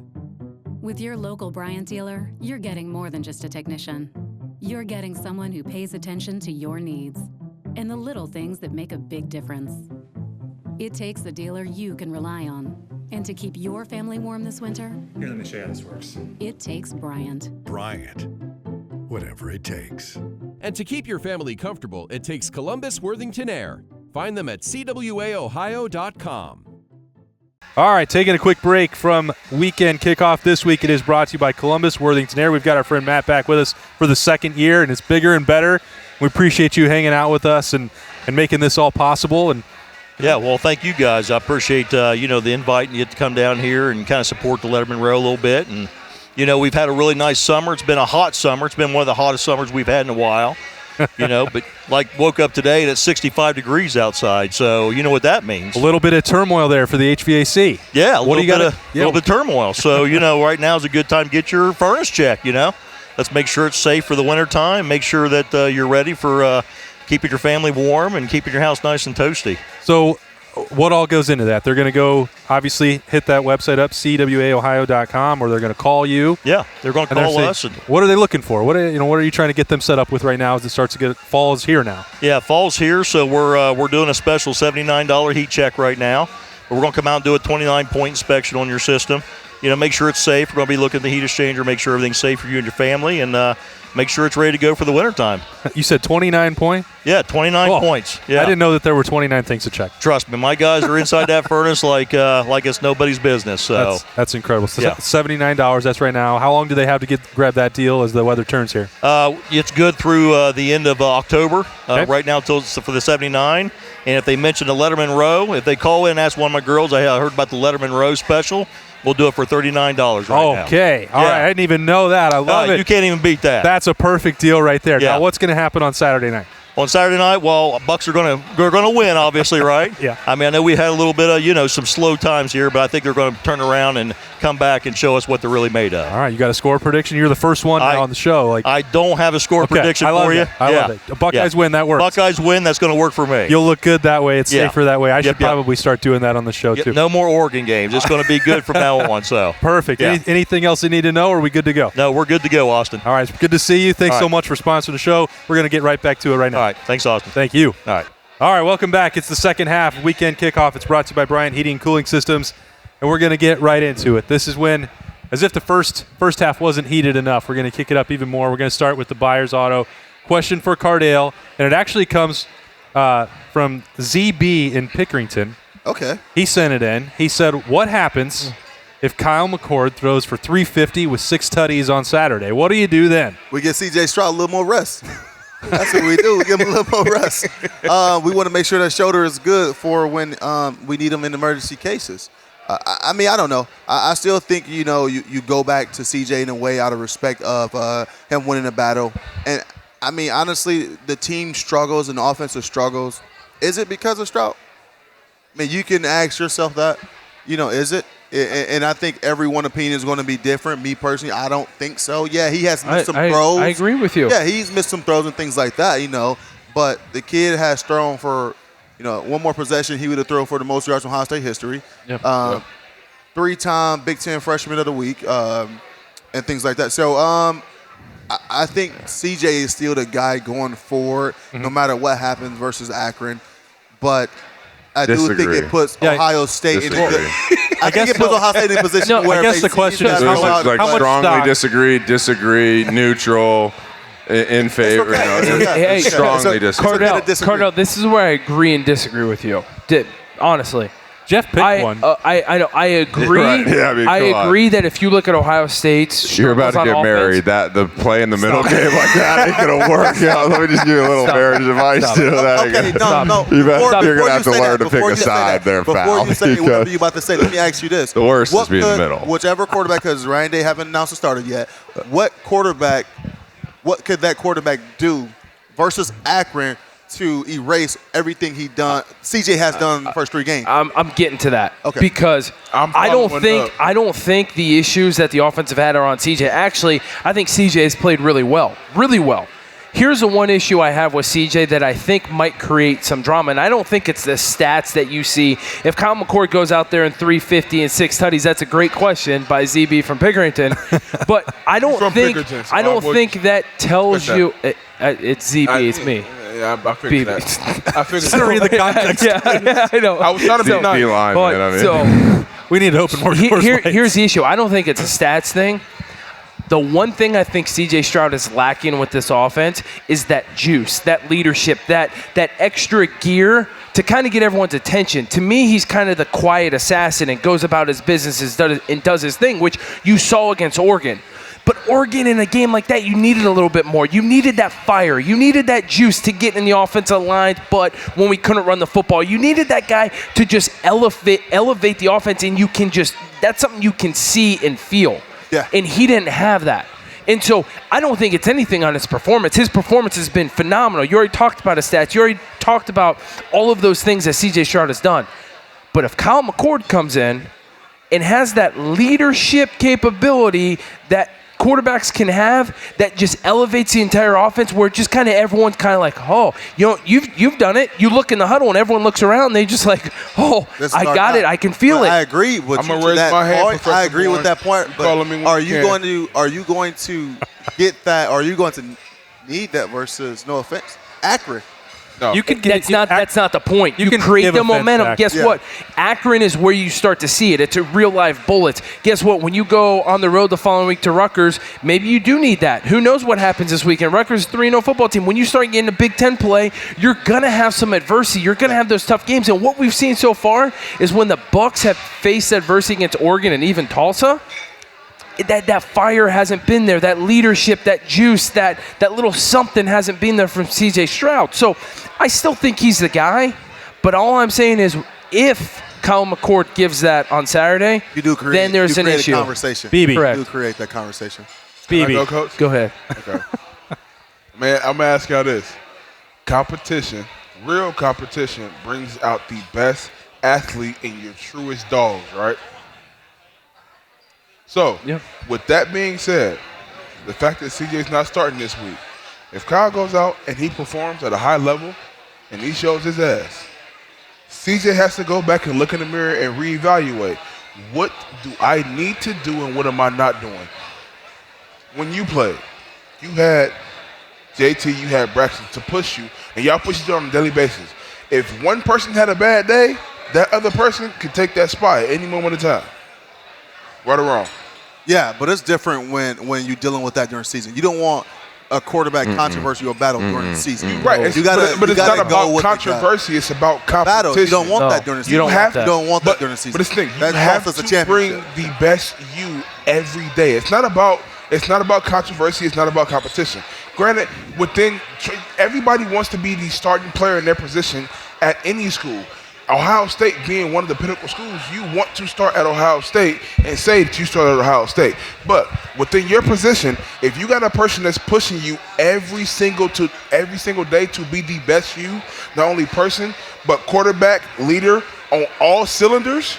With your local Bryant dealer, you're getting more than just a technician. You're getting someone who pays attention to your needs and the little things that make a big difference. It takes a dealer you can rely on. And to keep your family warm this winter, Here, let me show you how this works. it takes Bryant. Bryant, whatever it takes. And to keep your family comfortable, it takes Columbus Worthington Air. Find them at cwaohio.com. All right, taking a quick break from weekend kickoff this week. It is brought to you by Columbus Worthington Air. We've got our friend Matt back with us for the second year, and it's bigger and better. We appreciate you hanging out with us and making this all possible. And yeah, well, thank you guys. I appreciate the invite and you get to come down here and kind of support the Lettermen Row a little bit. And we've had a really nice summer. It's been a hot summer. It's been one of the hottest summers we've had in a while. But woke up today and it's 65 degrees outside. So you know what that means. a little bit of turmoil there for the HVAC. Yeah, What do you got? a little bit of turmoil. So right now is a good time to get your furnace checked. Let's make sure it's safe for the winter time. Make sure that you're ready for keeping your family warm and keeping your house nice and toasty. So what all goes into that? They're going to go, obviously, hit that website up, cwaohio.com, or they're going to call you. Yeah, they're going to And call they're us. saying, what are they looking for? What are you trying to get them set up with right now as it starts to get fall is here now? Yeah, fall's here, so we're doing a special $79 heat check right now. We're going to come out and do a 29-point inspection on your system. Make sure it's safe. We're going to be looking at the heat exchanger, make sure everything's safe for you and your family, and make sure it's ready to go for the wintertime. You said 29 point? Yeah, 29 points. Yeah. I didn't know that there were 29 things to check. Trust me, my guys are inside that furnace like it's nobody's business. So That's incredible. So Yeah. $79, that's right now. How long do they have to grab that deal as the weather turns here? it's good through the end of October. Okay. Right now until for the 79. And if they mention the Lettermen Row, if they call in and ask one of my girls, I heard about the Lettermen Row special, we'll do it for $39 right now. Okay. All Yeah. right. I didn't even know that. I love it. You can't even beat that. That's a perfect deal right there. Yeah. Now, what's going to happen on Saturday night? On Saturday night, well, Bucks are going to win, obviously, right? Yeah. I mean, I know we had a little bit of some slow times here, but I think they're going to turn around and come back and show us what they're really made of. All right. You got a score prediction? You're the first one now on the show. I don't have a score Okay, prediction I love for you. that. I love it. The Buckeyes win. That works. Buckeyes win. That's going to work for me. You'll look good that way. It's Yeah. safer that way. I should Yep. probably start doing that on the show, too. No more Oregon games. It's going to be good from now on. So Perfect. Yeah. Anything else you need to know, or are we good to go? No, we're good to go, Austin. All right. It's good to see you. Thanks All so right. much for sponsoring the show. We're going to get right back to it right now. All right. Thanks, Austin. Thank you. All right. All right, welcome back. It's the second half of weekend kickoff. It's brought to you by Bryant Heating and Cooling Systems, and we're going to get right into it. This is when, as if the first half wasn't heated enough, we're going to kick it up even more. We're going to start with the Buyers Auto question for Cardale, and it actually comes from ZB in Pickerington. Okay. He sent it in. He said, what happens if Kyle McCord throws for 350 with 6 tutties on Saturday? What do you do then? We get C.J. Stroud a little more rest. That's what we do. We give him a little more rest. We want to make sure that shoulder is good for when we need him in emergency cases. I mean, I don't know. I still think, you go back to C.J. in a way out of respect of him winning a battle. And, I mean, honestly, the team struggles and the offensive struggles. Is it because of Stroud? I mean, you can ask yourself that. Is it? And I think everyone's opinion is going to be different. Me personally, I don't think so. Yeah, he has missed some throws. I agree with you. Yeah, he's missed some throws and things like that, But the kid has thrown for, one more possession, he would have thrown for the most yards in Ohio State history. Yep. 3-time Big Ten Freshman of the Week, and things like that. So I think CJ is still the guy going forward, no matter what happens versus Akron. But I do think Disagree. it puts Ohio State in a Disagree. good. I think it puts Ohio State in a position No, I where guess they the question see is that how go much- out- like how much strongly stock- disagree, neutral, in favor. okay. you know, Hey, strongly so- disagree. Cardell, Cardell, this is where I agree and disagree with you. Honestly. Jeff picked one. I know. I agree. Right. Yeah, I mean, I come agree on. that if you look at Ohio State's You're about to struggles get on married. offense- The play in the middle game like that ain't gonna work. Let me just give you a little marriage advice. That ain't Okay, gonna- no. You're gonna Before have to you say learn that, to pick before a you say side that, there, Before pal. you say whatever you're about to say, let me ask you this. The worst is being in the middle. Whichever quarterback, because Ryan Day haven't announced the starter yet, what could that quarterback do versus Akron to erase everything CJ has done in the first 3 games? I'm getting to that. Okay. Because I'm I don't following up. think the issues that the offensive had are on CJ. Actually, I think CJ has played really well. Really well. Here's the one issue I have with CJ that I think might create some drama, and I don't think it's the stats that you see. If Kyle McCord goes out there in 350 and 6 tutties, that's a great question by ZB from Pickerington. But I don't From think Pickerington, so I don't think that tells What's you it's ZB. It's me. Yeah, I figured BB. that. I figured Gotta read that. the context. yeah, I know. I was trying to be nice. line, But, man. I mean. so We need to open more doors. here's the issue. I don't think it's a stats thing. The one thing I think C.J. Stroud is lacking with this offense is that juice, that leadership, that extra gear to kind of get everyone's attention. To me, he's kind of the quiet assassin and goes about his business and does his thing, which you saw against Oregon. But Oregon, in a game like that, you needed a little bit more. You needed that fire. You needed that juice to get in the offensive line, but when we couldn't run the football, you needed that guy to just elevate the offense, and that's something you can see and feel. Yeah. And he didn't have that. And so I don't think it's anything on his performance. His performance has been phenomenal. You already talked about his stats. You already talked about all of those things that C.J. Stroud has done. But if Kyle McCord comes in and has that leadership capability that quarterbacks can have, that just elevates the entire offense, where just kind of everyone's kind of like, oh, you've done it. You look in the huddle and everyone looks around and they just like, oh, I got it. I can feel it. I agree with I'm you gonna to raise that my hand, point. Professor I agree with Bourne. that point. You But calling me when are you you can. going to get that? Are you going to need that versus, no offense, Akron? No. You could get That's not the point. You can create give the offense momentum. back. Guess Yeah. what? Akron is where you start to see it. It's a real live bullet. Guess what? When you go on the road the following week to Rutgers, maybe you do need that. Who knows what happens this weekend? Rutgers is 3-0 football team. When you start getting a Big Ten play, you're going to have some adversity. You're going to have those tough games. And what we've seen so far is when the Bucks have faced adversity against Oregon and even Tulsa, that fire hasn't been there, that leadership, that juice, that little something hasn't been there from C.J. Stroud. So I still think he's the guy, but all I'm saying is if Kyle McCord gives that on Saturday, then there's an issue. A conversation. BB. Correct. You do create that conversation. Can I go, BB. Coach? Go ahead. Okay. Man, I'm going to ask y'all this. Competition, real competition, brings out the best athlete in your truest dogs, right? So, Yep. with that being said, the fact that CJ's not starting this week, if Kyle goes out and he performs at a high level and he shows his ass, CJ has to go back and look in the mirror and reevaluate. What do I need to do and what am I not doing? When you played, you had JT, you had Braxton to push you, and y'all push each other on a daily basis. If one person had a bad day, that other person could take that spot at any moment in time. Right or wrong? Yeah, but it's different when you're dealing with that during the season. You don't want a quarterback controversial battle during the season. Right, You gotta, but you it's gotta not go about with controversy. It's about competition. battle. You don't want No, that during the you season. don't want that. during the season. But it's the thing. You That have costs us a to bring championship. the best you every day. It's not about controversy. It's not about competition. Granted, everybody wants to be the starting player in their position at any school. Ohio State being one of the pinnacle schools, you want to start at Ohio State and say that you started at Ohio State. But within your position, if you got a person that's pushing you every single day to be the best you, not only person, but quarterback, leader on all cylinders,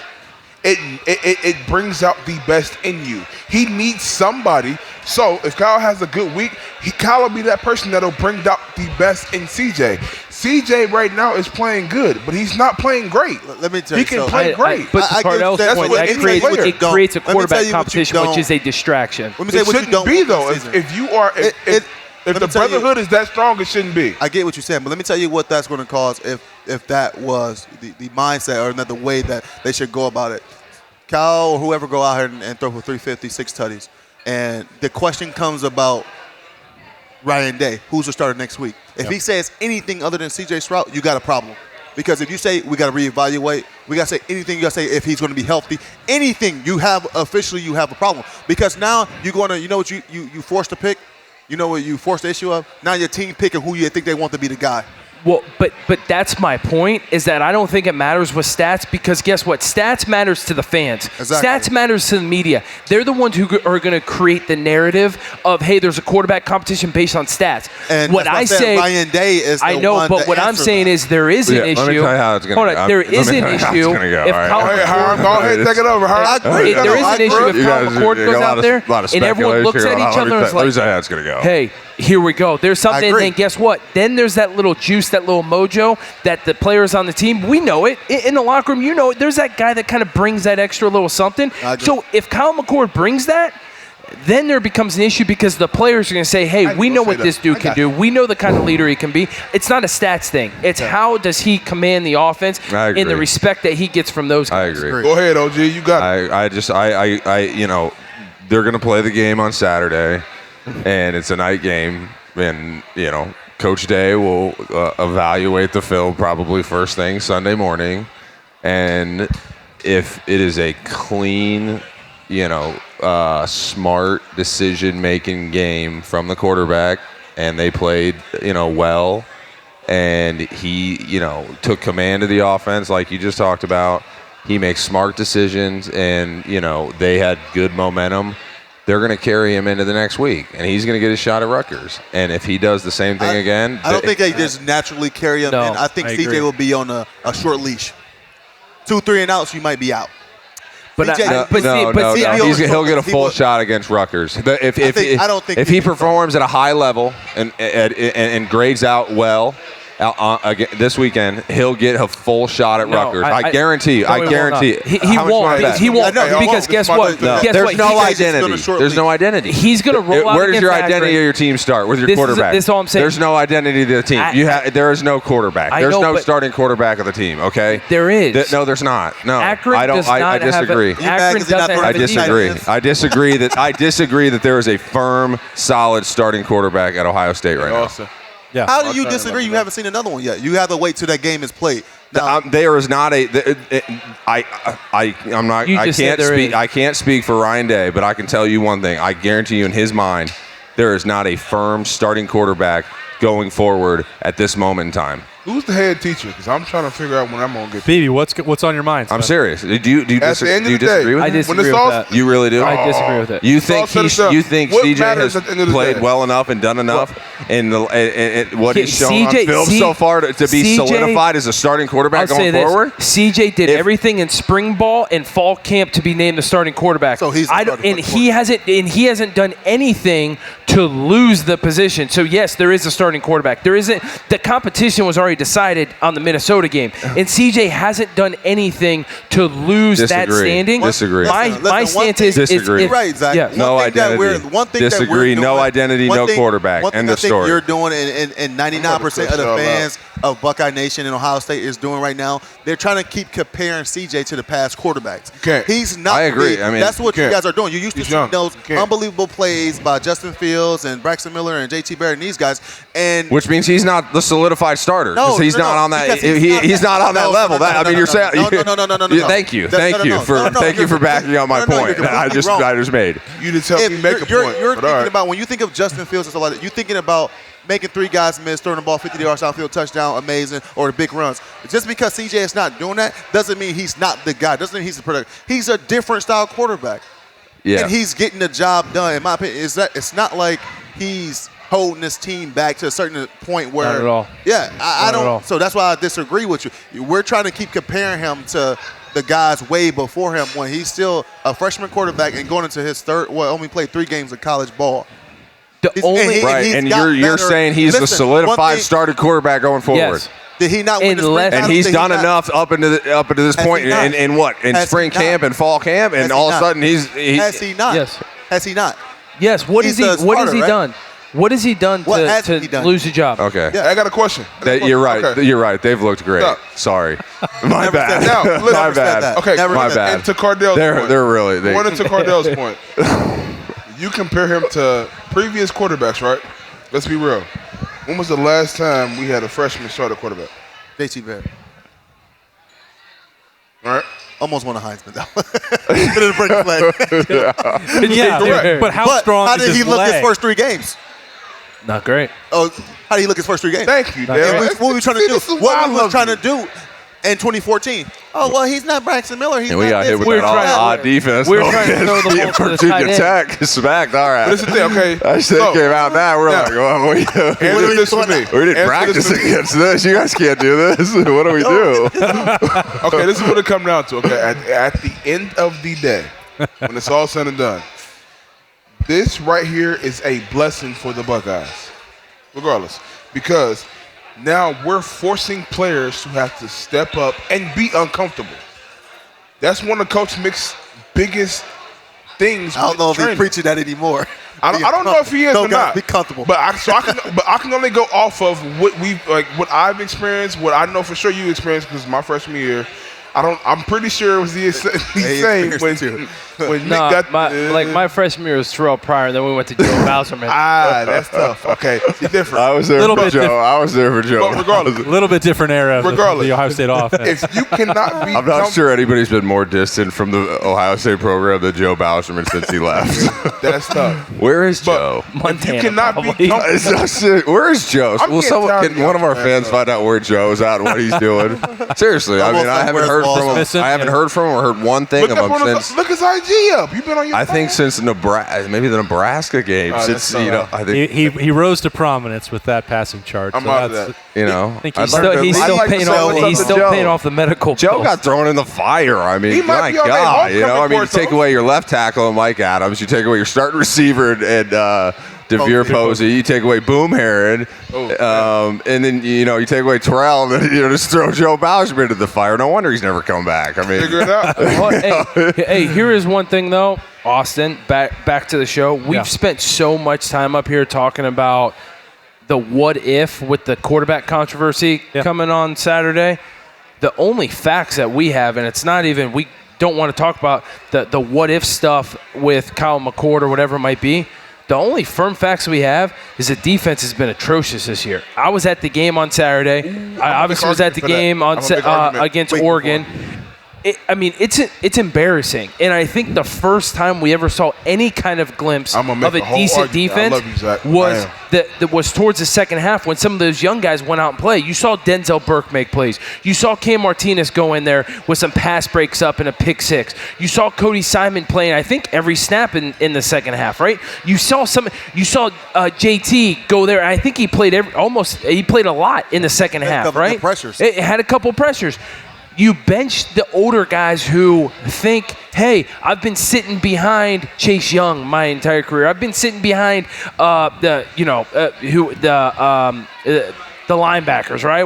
it brings out the best in you. He needs somebody. So if Kyle has a good week, Kyle will be that person that'll bring out the best in CJ. CJ right now is playing good, but he's not playing great. Let me tell He you. can play great. But I to Cardell's get point, what that any creates, player it don't. creates a Let me tell quarterback you what you competition, which don't. is a distraction. Let me tell It you what you shouldn't don't be want though. this season. If you are, if let the me tell you- brotherhood is that strong, it shouldn't be. I get what you're saying, but let me tell you what that's going to cause if that was the mindset or not the way that they should go about it. Kyle or whoever go out here and throw for 350, 6 tutties, and the question comes about Ryan Day, who's the starter next week. If he says anything other than C.J. Stroud, you got a problem. Because if you say we got to reevaluate, we got to say anything. You got to say if he's going to be healthy. Anything you have a problem. Because now you're going to, you know what you forced to pick. You know what you forced the issue of. Now your team picking who you think they want to be the guy. Well, but that's my point, is that I don't think it matters with stats, because guess what? Stats matters to the fans. Exactly. Stats matters to the media. They're the ones who are going to create the narrative of, hey, there's a quarterback competition based on stats. And what I say, Ryan Day is I the know, one but to what I'm answer saying that. is there is an issue. Let me tell you how it's going to go. There is an issue. If Hey, Hiram, go ahead, take it over. Hiram. Hey, there is an issue if Kyle McCord goes out there and everyone looks at each other and is let me tell you how like, it's going to go. hey, here we go. There's something, and then guess what? Then there's that little juice, that little mojo that the players on the team, we know it. In the locker room, you know it. There's that guy that kind of brings that extra little something. So if Kyle McCord brings that, then there becomes an issue, because the players are going to say, hey, we know what this dude can do. We know the kind of leader he can be. It's not a stats thing. It's how does he command the offense and the respect that he gets from those guys. I agree. Go ahead, OG. You got it. I you know, they're going to play the game on Saturday, and it's a night game, and, you know, Coach Day will evaluate the film probably first thing Sunday morning, and if it is a clean, you know, smart decision-making game from the quarterback, and they played, you know, well, and he, you know, took command of the offense like you just talked about, he makes smart decisions, and, you know, they had good momentum, they're going to carry him into the next week, and he's going to get a shot at Rutgers. And if he does the same thing again, I don't think they just naturally carry him in. I think CJ will be on a short leach. 2 3 and outs, you might be out. But he'll get a full shot against Rutgers. If he performs at a high level and grades out well this weekend, he'll get a full shot at Rutgers. I guarantee you. I guarantee it. He won't. He won't, because guess what? There's no identity. There's no identity. He's going to roll out. Where does your identity of your team start? With your quarterback. This is all I'm saying. There's no identity to the team. There is no quarterback. There's no starting quarterback of the team. Okay. There is. No, there's not. No, I don't. I disagree. I disagree. I disagree that there is a firm, solid starting quarterback at Ohio State right now. Yeah. How do you disagree? You haven't seen another one yet. You have to wait till that game is played. Now, there is not a. I'm not. I can't speak for Ryan Day, but I can tell you one thing. I guarantee you, in his mind, there is not a firm starting quarterback going forward at this moment in time. Who's the head teacher? Because I'm trying to figure out when I'm going to get. Phoebe, what's on your mind? I'm serious. Do you disagree with I disagree with that. You really do? I disagree with it. You think CJ has played well enough and done enough in what he's shown on film so far to be solidified as a starting quarterback going forward? CJ did everything in spring ball and fall camp to be named the starting quarterback. So he hasn't done anything to lose the position. So yes, there is a starting quarterback. There isn't. The competition was already decided on the Minnesota game, and CJ hasn't done anything to lose that standing. Disagree. My stance is disagree. Right, Zach. Yeah. No identity. Disagree. No identity. No quarterback. One thing End of story. you're doing, and 99% of the fans of Buckeye Nation and Ohio State is doing right now, they're trying to keep comparing CJ to the past quarterbacks. He's not. I agree. That's what you guys are doing. You used to see those unbelievable plays by Justin Fields and Braxton Miller and JT Barrett and these guys, and which means he's not the solidified starter. He's not on that. He's not on that level. I mean, you're saying. No. Thank you for backing up my point. I just made. You didn't tell me make a point. You're thinking about when you think of Justin Fields and stuff like that. You're thinking about making 3 guys miss, throwing the ball 50 yards downfield, touchdown, amazing, or the big runs. Just because CJ is not doing that doesn't mean he's not the guy. Doesn't mean he's the product. He's a different style quarterback. Yeah. And he's getting the job done. In my opinion, it's not like he's holding this team back to a certain point where. Not at all. Yeah, I don't. So that's why I disagree with you. We're trying to keep comparing him to the guys way before him when he's still a freshman quarterback and going into his only played 3 games of college ball. You're saying he's the solidified starting quarterback going forward. Yes. Did he not win the spring? And he's done enough up into this point in what? In spring camp and fall camp, and all of a sudden has he not? Yes. Has he not? Yes. What has he done? What has he done to lose a job? Okay. Yeah, I got a question. You're right. Okay. You're right. They've looked great. No. Sorry. My bad. My bad. Okay. My bad. And to Cardell's point. They're really. One to Cardell's point. You compare him to previous quarterbacks, right? Let's be real. When was the last time we had a freshman start a quarterback? JT Barrett. All right. Almost won a Heisman, though. Didn't break his leg. Yeah, but how strong how is did his he look leg? his first 3 games? Not great. Oh, how did he look his first 3 games? Thank you, Yeah, Dale. what were we trying to do? This is why What I we was love trying you. to do in 2014? Oh, well, he's not Braxton Miller. He's And we not got this. hit with We're that trying- odd defense. we're trying to throw the ball to the Virginia tight end. Tech smacked our ass. But this is the thing, okay? That shit So, came out now. We're now, like, well, we answer this for me. didn't Answer practice this for me. against this. You guys can't do this. What do we do? Okay, this is what it comes down to. Okay, at the end of the day, when it's all said and done, this right here is a blessing for the Buckeyes, regardless, because now we're forcing players to have to step up and be uncomfortable. That's one of Coach Mick's biggest things. I don't know if he's training. preaching that anymore. I don't know if he is or not. Be comfortable. But I can only go off of what what I've experienced, what I know for sure you experienced, because my freshman year, I'm pretty sure it was the same when Nick got my freshman year was Terrell Pryor, and then we went to Joe Bauserman. that's tough. Okay, it's different. I was there Little for bit Joe. different. I was there for Joe. But regardless, A little bit different era of Regardless. the Ohio State offense. if you cannot be, I'm not sure anybody's been more distant from the Ohio State program than Joe Bauserman since he left. That's tough. Where is But Joe? if you Montana, cannot probably. be comfortable, Where is Joe? I'm Will getting someone, tired can of one of our y'all fans find out where Joe's at and what he's doing? Seriously, I mean, I haven't heard from him. Missing? I haven't heard from him or heard one thing look of up him on his, since. look his IG up. You've been on your. I think phone? since Nebraska, maybe the Nebraska game. Oh, Since that's so I think He rose to prominence with that passing charge. I'm so out of that's- that. I think I'd he's like Still, to- he's I'd still like to paying say off. what's up He's to still Joe. paying off the medical Joe bills. got thrown in the fire. I mean, He might my be on their God, you know, I homecoming mean, you court, take though. away your left tackle and Mike Adams, you take away your starting receiver and DeVere Posey, you take away Boom Herron, and then you take away Terrell, and then just throw Joe Bauserman into the fire. No wonder he's never come back. I mean, Figure it out. Well, hey, here is one thing though, Austin. Back to the show. We've spent so much time up here talking about the what if with the quarterback controversy coming on Saturday. The only facts that we have, and it's not even we don't want to talk about the what if stuff with Kyle McCord or whatever it might be. The only firm facts we have is the defense has been atrocious this year. I was at the game on Saturday. I obviously was at the game on against Oregon. It's embarrassing, and I think the first time we ever saw any kind of glimpse I'm gonna of make a a whole decent argument. I defense love you, Zach. was I that was towards the second half when some of those young guys went out and played. You saw Denzel Burke make plays. You saw Cam Martinez go in there with some pass breaks up and a pick six. You saw Cody Simon playing, I think, every snap in the second half, right? You saw JT go there. I think he played he played a lot in the second half, right? Pressures. It had a couple pressures. You bench the older guys who think, hey, I've been sitting behind Chase Young my entire career. I've been sitting behind the linebackers, right?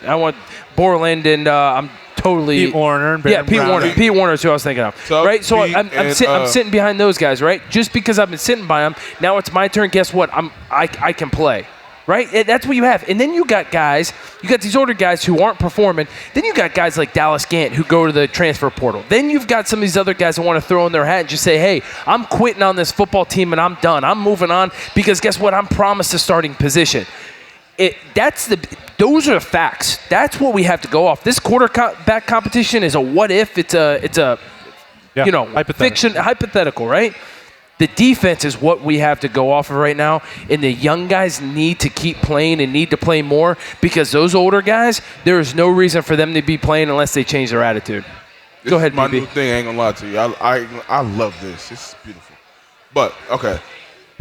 I want Borland and I'm totally Pete Warner and Pete Brown. Warner. Pete Warner is who I was thinking of, right? So Pete I'm sitting behind those guys, right? Just because I've been sitting by them, now it's my turn. Guess what? I can play. Right? That's what you have. And then you got these older guys who aren't performing. Then you got guys like Dallas Gant who go to the transfer portal. Then you've got some of these other guys that want to throw in their hat and just say, hey, I'm quitting on this football team and I'm done. I'm moving on because guess what? I'm promised a starting position. Those are the facts. That's what we have to go off. This quarterback competition is a what if. It's a hypothetical, right? The defense is what we have to go off of right now, and the young guys need to keep playing and need to play more because those older guys, there is no reason for them to be playing unless they change their attitude. Go ahead, my BB. new thing. I ain't gonna lie to you. I love this. It's beautiful. But okay,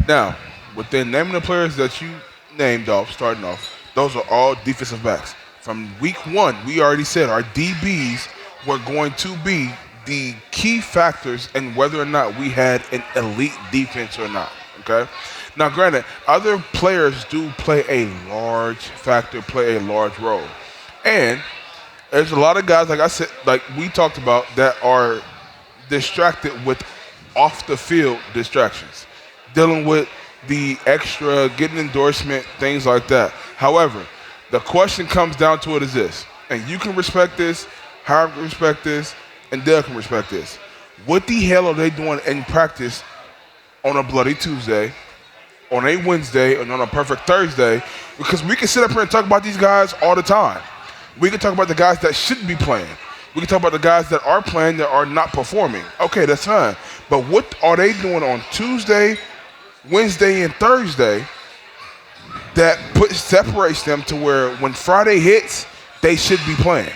now with the naming the players that you named off, starting off, those are all defensive backs. From week one, we already said our DBs were going to be the key factors in whether or not we had an elite defense or not, okay? Now, granted, other players do play a large factor, play a large role. And there's a lot of guys, like I said, like we talked about, that are distracted with off-the-field distractions, dealing with the extra, getting endorsement, things like that. However, the question comes down to it is this, and you can respect this, Howard can respect this, and Dale can respect this. What the hell are they doing in practice on a bloody Tuesday, on a Wednesday, and on a perfect Thursday? Because we can sit up here and talk about these guys all the time. We can talk about the guys that shouldn't be playing. We can talk about the guys that are playing that are not performing. Okay, that's fine. But what are they doing on Tuesday, Wednesday, and Thursday that separates them to where when Friday hits, they should be playing?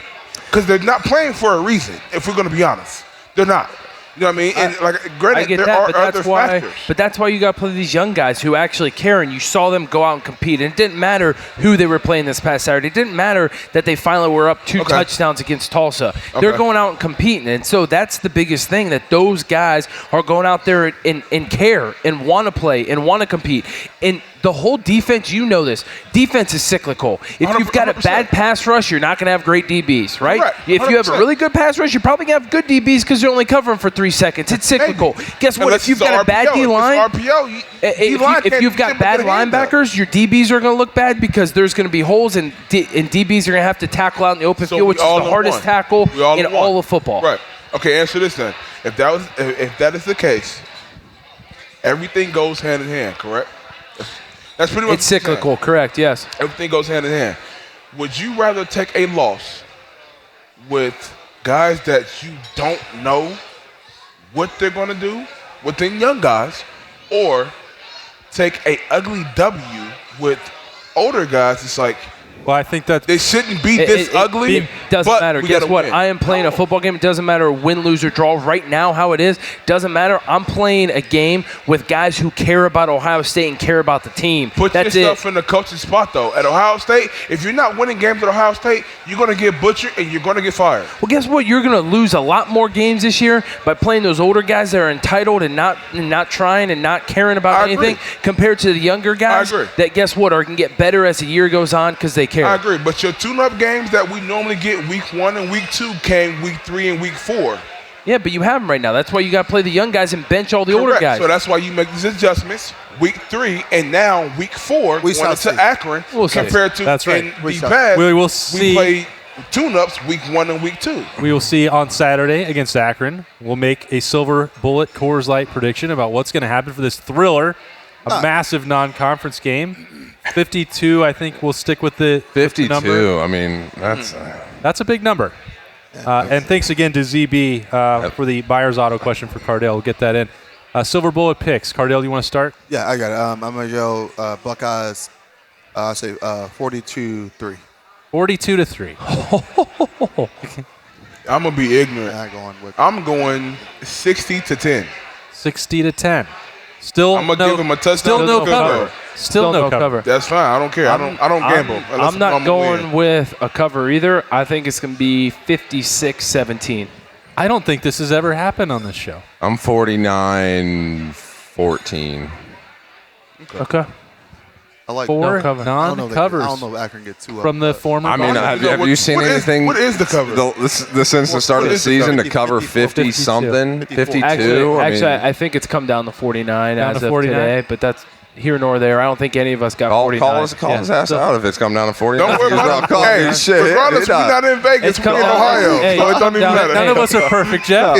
Because they're not playing for a reason, if we're going to be honest. They're not. You know what I mean? And granted, I get there that, are but other that's why. factors. But that's why you got to play these young guys who actually care, and you saw them go out and compete. And it didn't matter who they were playing this past Saturday. It didn't matter that they finally were up 2 touchdowns against Tulsa. They're going out and competing, and so that's the biggest thing, that those guys are going out there and care and want to play and want to compete. And the whole defense, you know this. Defense is cyclical. If you've got a bad pass rush, you're not going to have great DBs, right? If you have a really good pass rush, you're probably going to have good DBs because you're only covering for 3 seconds. It's cyclical. Guess what? If you've got a bad D-line, if you've got bad linebackers, your DBs are going to look bad because there's going to be holes, and DBs are going to have to tackle out in the open field, which is the hardest tackle in all of football. Right. Okay, answer this then. If that is the case, everything goes hand in hand, correct? That's pretty much it's cyclical, correct, yes. Everything goes hand in hand. Would you rather take a loss with guys that you don't know what they're going to do within young guys, or take a ugly W with older guys? It's like, well, I think that they shouldn't be this ugly. It doesn't matter. Guess what? Win. I am playing a football game. It doesn't matter win, lose, or draw. Right now, how it is, doesn't matter. I'm playing a game with guys who care about Ohio State and care about the team. Put yourself in the coaching spot, though. At Ohio State, if you're not winning games at Ohio State, you're going to get butchered and you're going to get fired. Well, guess what? You're going to lose a lot more games this year by playing those older guys that are entitled and not trying and not caring about anything, compared to the younger guys that, guess what, are going to get better as the year goes on because they care. I agree, but your tune-up games that we normally get week 1 and week 2 came week 3 and week 4. Yeah, but you have them right now. That's why you got to play the young guys and bench all the older guys. So that's why you make these adjustments week 3 and now week 4 we went to Akron compared to in the past. We will see. We played tune-ups week 1 and week 2. We will see on Saturday against Akron. We'll make a Silver Bullet Coors Light prediction about what's going to happen for this thriller, a massive non-conference game. 52, I think we'll stick with the 52. number. I mean, that's a big number. And thanks again to ZB for the buyer's auto question for Cardell. We'll get that in. Silver Bullet picks. Cardell, you want to start? Yeah, I got it. I'm going to go Buckeyes, I say 42-3. 42-3. I'm going to be ignorant. I'm going 60-10. 60-10. Still, I'm gonna give him a touchdown. Still no cover. Still no cover. That's fine. I don't care. I don't gamble. I'm not going with a cover either. I think it's going to be 56-17. I don't think this has ever happened on this show. I'm 49-14. Okay. I like 4 cover. non-covers. I don't know if Akron get 2 from the former. I mean, have you seen anything? What is the cover? Since the start of the season to cover 50-something, 52? Actually, I think it's come down to 49 as of today, but that's here nor there. I don't think any of us got 49. Call his ass out if it's come down to 49. Don't worry about it. Hey, regardless, we're not in Vegas. We're in Ohio, so it don't even matter. None of us are perfect, Jeff.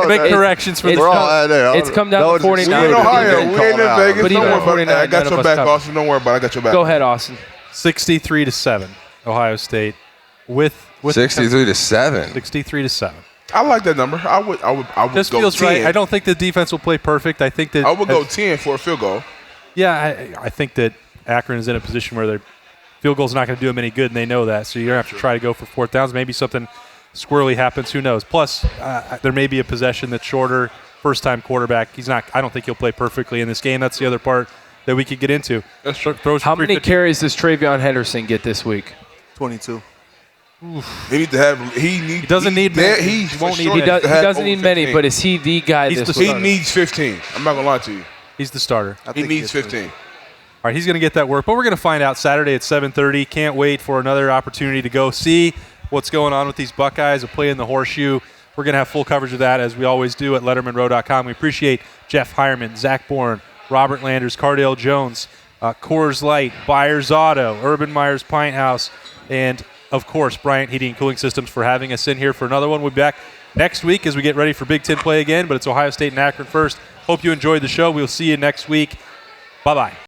Make corrections for the It's come down to 49. We're in Ohio. We ain't in Vegas. But Don't worry about it. I got none your of back, us Austin. Don't worry about it. I got your back. Go ahead, Austin. 63-7, Ohio State. With 63-7. 63-7. I like that number. I would this go feels 10. right. I don't think the defense will play perfect. I think that I would go 10 for a field goal. Yeah, I think that Akron is in a position where their field goal is not going to do them any good, and they know that. So you're going to have to try to go for 4th downs. Maybe something squirrely happens. Who knows? Plus, there may be a possession that's shorter. First-time quarterback. I don't think he'll play perfectly in this game. That's the other part that we could get into. How many carries does Travion Henderson get this week? 22. He doesn't need many. He doesn't need many, but is he the guy this week? He needs 15. I'm not going to lie to you. He's the starter. He needs 15. All right, he's going to get that work. But we're going to find out Saturday at 7:30. Can't wait for another opportunity to go see what's going on with these Buckeyes, a play in the horseshoe. We're going to have full coverage of that, as we always do, at LettermenRow.com. We appreciate Jeff Hireman, Zach Bourne, Robert Landers, Cardale Jones, Coors Light, Buyers Auto, Urban Meyer's Pint House, and, of course, Bryant Heating and Cooling Systems for having us in here for another one. We'll be back next week as we get ready for Big Ten play again, but it's Ohio State and Akron first. Hope you enjoyed the show. We'll see you next week. Bye-bye.